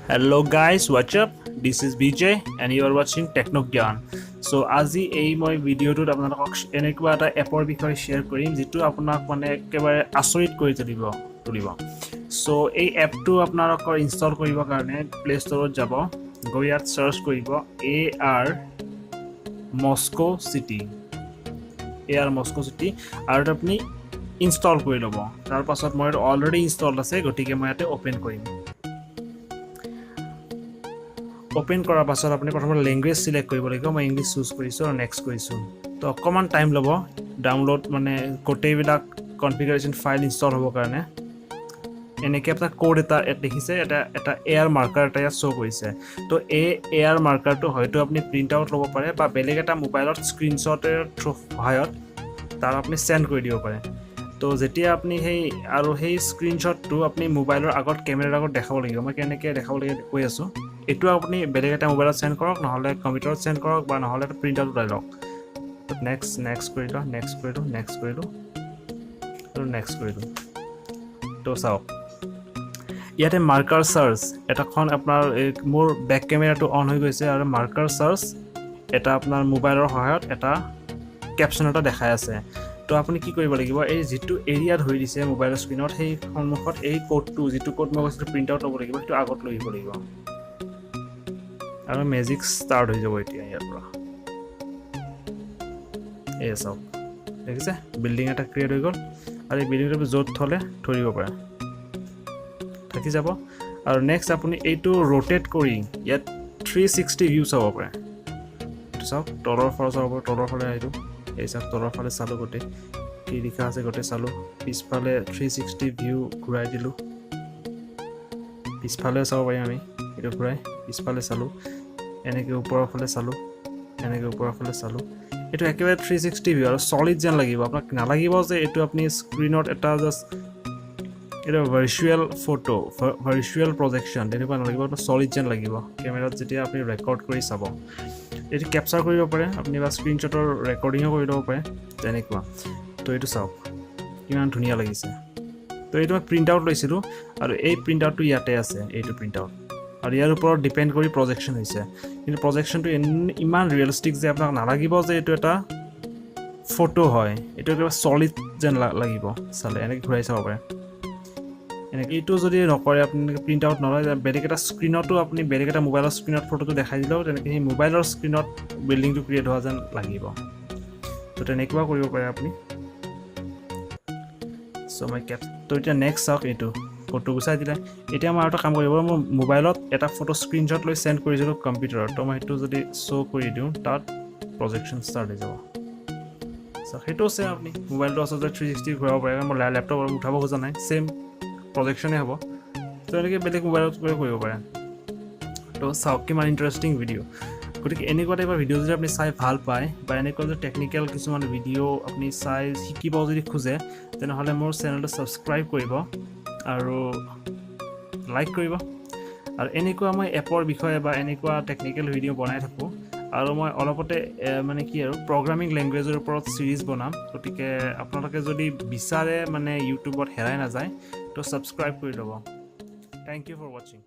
Hello guys, what's up? This is BJ and you are watching Techno Gyan. So আজি এই মই ভিডিওটোত আপোনালোকক এনেকুৱা এটা এপৰ বিষয়ে শেয়াৰ কৰিম যেটো আপোনাক মানে একেবাৰে আচৰিত কৰি তুলিব। সো এই এপটো আপোনালোকৰ ইনষ্টল কৰিবৰ কাৰণে প্লে ষ্টৰত যাব, গৈ ইয়াত সাৰ্চ কৰিব AR Moscow City আৰু আপুনি ইনষ্টল কৰি ল'ব। তাৰ পাছত মই অলৰেডি ইনষ্টল আছে, গতিকে মই ইয়াতে ওপেন কৰিম। ওপেন কৰাৰ পাছত আপুনি প্ৰথমে ল্যাঙ্গুৱেজ সিলেক্ট কৰিব লাগিব। মই ইংলিছ চুজ কৰিছো আৰু নেক্সট কৰিছো। তো অকমান টাইম ল'ব ডাউনলোড মানে গোটেইবিলাক কনফিগাৰেশন ফাইল ইনষ্টল হ'ব কাৰণে। এনেকৈ এটা কোড এটা দেখিছে, এটা এয়াৰ মাৰ্কাৰ এটা ইয়াত শ্ব' কৰিছে। তো এই এয়াৰ মাৰ্কাৰটো হয়তো আপুনি প্ৰিণ্ট আউট ল'ব পাৰে বা বেলেগ এটা মোবাইলত স্ক্ৰীনশ্বটেৰ সহায়ত তাৰ আপুনি সেন্ড কৰি দিব পাৰে। তো যেতিয়া আপুনি সেই স্ক্ৰীনশ্বটটো আপুনি মোবাইলৰ আগত কেমেৰাৰ আগত দেখাব লাগিব। মই কেনেকৈ দেখাব লাগে কৈ আছোঁ। এইটো আপুনি বেলেগ এটা মোবাইলত সেন্ড কৰক, নহলে কম্পিউটাৰত সেন্ড কৰক বা নহলে প্ৰিন্ট আউট উলাই লওক। নেক্সট কৰিলো আৰু নেক্সট কৰিলো। তো চাওক ইয়াতে মাৰ্কাৰ সাৰ্চ এটাখন আপোনাৰ মোৰ বেক কেমেৰাটো অন হৈ গৈছে আৰু মাৰ্কাৰ সাৰ্চ এটা আপোনাৰ মোবাইলৰ সহায়ত এটা ক্যাপশন এটা দেখাই আছে। তো আপুনি কি কৰিব লাগিব, এই যেটো এৰিয়া ধৰি দিছে মোবাইলৰ স্ক্ৰিনত সেই সন্মুখত এই কোডটো যেটো কোড মই কৈছিলো প্ৰিন্ট আউট ল'ব লাগিব, সেইটো আগত লৈ আহিব লাগিব। আৰু মেজিক স্টাৰ্ট হৈ যাব এতিয়া ইয়াৰ পৰা। এই চাওক দেখিছে বিল্ডিং এটা ক্ৰিয়েট হৈ গ'ল আৰু এই বিল্ডিংটো য'ত থলে ধৰিব পাৰে থাকি যাব। আৰু নেক্সট আপুনি এইটো ৰোটেট কৰি ইয়াত 360 ভিউ চাব পাৰে। এইটো চাওক তলৰ ফালে চাব পাৰে, তলৰ ফালে আহিলো। এই চাওক তলৰ ফালে চালো, গোটেই কি লিখা আছে গোটেই চালো। পিছফালে 360 ভিউ ঘূৰাই দিলো, পিছফালে চাব পাৰিম আমি। এইটো ঘূৰাই পিছফালে চালো, এনেকৈ ওপৰৰ ফালে চালো, এনেকৈ ওপৰৰ ফালে চালো। এইটো একেবাৰে 360 ভিউ আৰু সলিড যেন লাগিব। আপোনাক নালাগিব যে এইটো আপুনি স্ক্ৰিনত এটা জাস্ট এটা ভাৰ্চুৱেল ফটো, ভাৰ্চুৱেল প্ৰজেকশ্যন তেনেকুৱা নালাগিব। আপোনাৰ সলিড যেন লাগিব কেমেৰাত যেতিয়া আপুনি ৰেকৰ্ড কৰি চাব। এইটো কেপচাৰ কৰিব পাৰে আপুনি বা স্ক্ৰিনশ্বটৰ ৰেকৰ্ডিঙো কৰি ল'ব পাৰে তেনেকুৱা। তো এইটো চাওক কিমান ধুনীয়া লাগিছে। তো এইটো মই প্ৰিণ্ট আউট লৈছিলোঁ আৰু এই প্ৰিণ্ট আউটটো ইয়াতে আছে, এইটো প্ৰিণ্ট আউট। আৰু ইয়াৰ ওপৰত ডিপেণ্ড কৰি প্ৰজেকশ্যন হৈছে, কিন্তু প্ৰজেকশ্যনটো ইমান ৰিয়েলিষ্টিক যে আপোনাক নালাগিব যে এইটো এটা ফটো হয়। এইটো একেবাৰে সলিড যেন লাগিব চালে। এনেকৈ ঘূৰাই চাব পাৰে। এনেকৈ এইটো যদি নকৰে আপুনি প্ৰিণ্ট আউট নলয়, বেলেগ এটা স্ক্ৰিনতো আপুনি বেলেগ এটা মোবাইলৰ স্ক্ৰিনত ফটোটো দেখাই দিলেও তেনেকৈ সেই মোবাইলৰ স্ক্ৰিনত বিল্ডিংটো ক্ৰিয়েট হোৱা যেন লাগিব। তো তেনেকুৱা কৰিব পাৰে আপুনি। চ' মই তো এতিয়া নেক্সট চাওক, এইটো ফটো গুচাই দিলে। এতিয়া মই আৰু এটা কাম কৰিব, মই মোবাইলত এটা ফটো স্ক্ৰীনশ্বট লৈ সেন্ড কৰিছিলোঁ কম্পিউটাৰত। তো মই সেইটো যদি শ্ব' কৰি দিওঁ তাত প্ৰজেকশ্যন ষ্টাৰ্ট হৈ যাব। চ' সেইটো আছে আপুনি মোবাইলটো আচলতে 360 ঘূৰাব পাৰে। মই লেপটপ উঠাব খোজা নাই, ছেইম প্ৰজেকশ্যনেই হ'ব। তো এনেকৈ বেলেগ মোবাইলত কৰিব পাৰে। তো চাওক কিমান ইণ্টাৰেষ্টিং ভিডিঅ'। গতিকে এনেকুৱা টাইপৰ ভিডিঅ' যদি আপুনি চাই ভাল পায় বা এনেকুৱা যদি টেকনিকেল কিছুমান ভিডিঅ' আপুনি চাই শিকিব যদি খোজে, তেনেহ'লে মোৰ চেনেলটো ছাবস্ক্ৰাইব কৰিব আৰু লাইক কৰিব। আৰু এনেকুৱা মই এপৰ বিষয়ে বা এনেকুৱা টেকনিকেল ভিডিঅ' বনাই থাকোঁ। আৰু মই অলপতে মানে কি আৰু প্ৰগ্ৰামিং লেংগুৱেজৰ ওপৰত ছিৰিজ বনাম। গতিকে আপোনালোকে যদি বিচাৰে মানে ইউটিউবত হেৰাই নাযায়, তো ছাবস্ক্ৰাইব কৰি ল'ব। থেংক ইউ ফৰ ৱাচিং।